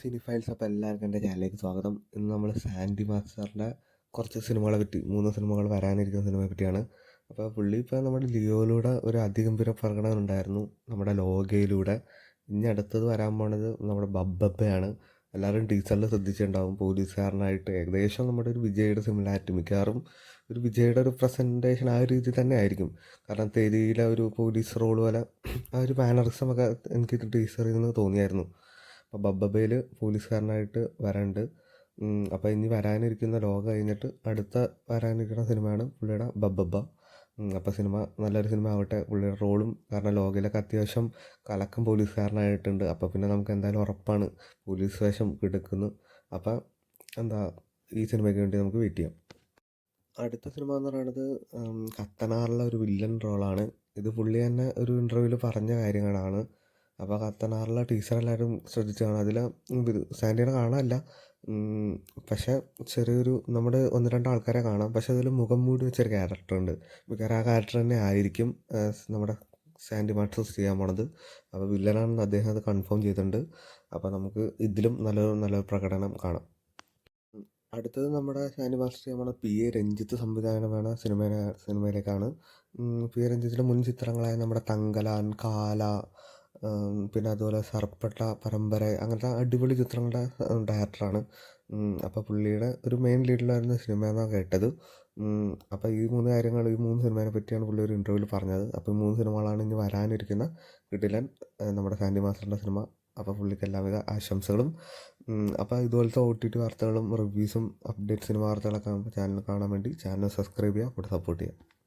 Sini files അപ്പോൾ എല്ലാവർക്കും എൻ്റെ ചാനലിലേക്ക് സ്വാഗതം. ഇന്ന് നമ്മൾ സാൻഡി മാസ്റ്ററിൻ്റെ കുറച്ച് സിനിമകളെ പറ്റി 3 സിനിമകൾ വരാനിരിക്കുന്ന സിനിമയെ പറ്റിയാണ്. അപ്പോൾ പുള്ളി ഇപ്പോൾ നമ്മുടെ ലിയോയിലൂടെ ഒരു അതിഗംഭീര പ്രകടനം ഉണ്ടായിരുന്നു, നമ്മുടെ ലോകയിലൂടെ. ഇനി അടുത്തത് വരാൻ പോണത് നമ്മുടെ ബബ്ബബ്ബയാണ്. എല്ലാവരും ടീച്ചറിൽ ശ്രദ്ധിച്ചിട്ടുണ്ടാവും. പോലീസുകാരനായിട്ട് ഏകദേശം നമ്മുടെ ഒരു വിജയുടെ സിമിലാരിറ്റി, മിക്കവാറും ഒരു വിജയുടെ ഒരു പ്രസൻറ്റേഷൻ ആ ഒരു രീതി തന്നെ ആയിരിക്കും. കാരണം തെരിയിലെ ഒരു പോലീസ് റോൾ പോലെ ആ ഒരു മാനറിസം ഒക്കെ എനിക്ക് ടീച്ചറിൽ നിന്ന് തോന്നിയായിരുന്നു. അപ്പോൾ ബബ്ബബയിൽ പോലീസുകാരനായിട്ട് വരാനുണ്ട്. അപ്പോൾ ഇനി വരാനിരിക്കുന്ന ലോക കഴിഞ്ഞിട്ട് അടുത്ത വരാനിരിക്കുന്ന സിനിമയാണ് പുള്ളിയുടെ ബബ്ബബ്ബ. അപ്പോൾ സിനിമ നല്ലൊരു സിനിമ ആവട്ടെ. പുള്ളിയുടെ റോളും കാരണം ലോകയിലൊക്കെ അത്യാവശ്യം കലക്കം പോലീസുകാരനായിട്ടുണ്ട്. അപ്പോൾ പിന്നെ നമുക്ക് എന്തായാലും ഉറപ്പാണ് പോലീസ് വേഷം കിടക്കുന്നു. അപ്പോൾ എന്താ, ഈ സിനിമയ്ക്ക് വേണ്ടി നമുക്ക് വെയിറ്റ് ചെയ്യാം. അടുത്ത സിനിമ എന്ന് പറയുന്നത് കത്തനാറിലെ ഒരു വില്ലൻ റോളാണ്. ഇത് പുള്ളി തന്നെ ഒരു ഇൻ്റർവ്യൂവിൽ പറഞ്ഞ കാര്യങ്ങളാണ്. അപ്പോൾ കത്തനാറിലെ ടീച്ചർ എല്ലാവരും ശ്രദ്ധിച്ച് കാണാം. അതിൽ സാൻഡിനെ കാണാനല്ല, പക്ഷേ ചെറിയൊരു നമ്മുടെ 1-2 ആൾക്കാരെ കാണാം. പക്ഷേ അതിൽ മുഖം മൂടി വെച്ചൊരു ക്യാരക്ടറുണ്ട്. മിക്കവാറും ആ ക്യാരക്ടർ തന്നെ ആയിരിക്കും നമ്മുടെ സാൻഡി മാസ്റ്റേഴ്സ് ചെയ്യാൻ പോണത്. അപ്പോൾ വില്ലനാണെന്ന് അദ്ദേഹം അത് കൺഫേം ചെയ്തിട്ടുണ്ട്. അപ്പോൾ നമുക്ക് ഇതിലും നല്ലൊരു പ്രകടനം കാണാം. അടുത്തത് നമ്മുടെ സാൻഡി മാസ്റ്റർ ചെയ്യാൻ പോണ പി എ രഞ്ജിത്ത് സംവിധാനമാണ് സിനിമയിലേക്കാണ്. പി എ രഞ്ജിത്തിൻ്റെ മുൻ ചിത്രങ്ങളായ നമ്മുടെ തങ്കലാൻ, കാല, പിന്നെ അതുപോലെ സർപ്പട്ട പരമ്പര, അങ്ങനത്തെ അടിപൊളി ചിത്രങ്ങളുടെ ഡയറക്ടറാണ്. അപ്പോൾ പുള്ളിയുടെ ഒരു മെയിൻ ലീഡിലായിരുന്ന സിനിമയെന്നാണ് കേട്ടത്. അപ്പോൾ ഈ 3 കാര്യങ്ങൾ, ഈ 3 സിനിമയെ പറ്റിയാണ് പുള്ളി ഒരു ഇൻ്റർവ്യൂവിൽ പറഞ്ഞത്. അപ്പോൾ ഈ 3 സിനിമകളാണ് ഇനി വരാനിരിക്കുന്ന കിടിലൻ നമ്മുടെ സാൻഡി മാസ്റ്ററിൻ്റെ സിനിമ. അപ്പോൾ പുള്ളിക്ക് എല്ലാവിധ ആശംസകളും. അപ്പോൾ ഇതുപോലത്തെ OTT വാർത്തകളും റിവ്യൂസും അപ്ഡേറ്റ് സിനിമ വാർത്തകളൊക്കെ ചാനൽ കാണാൻ വേണ്ടി ചാനൽ സബ്സ്ക്രൈബ് ചെയ്യുക, കൂടെ സപ്പോർട്ട് ചെയ്യുക.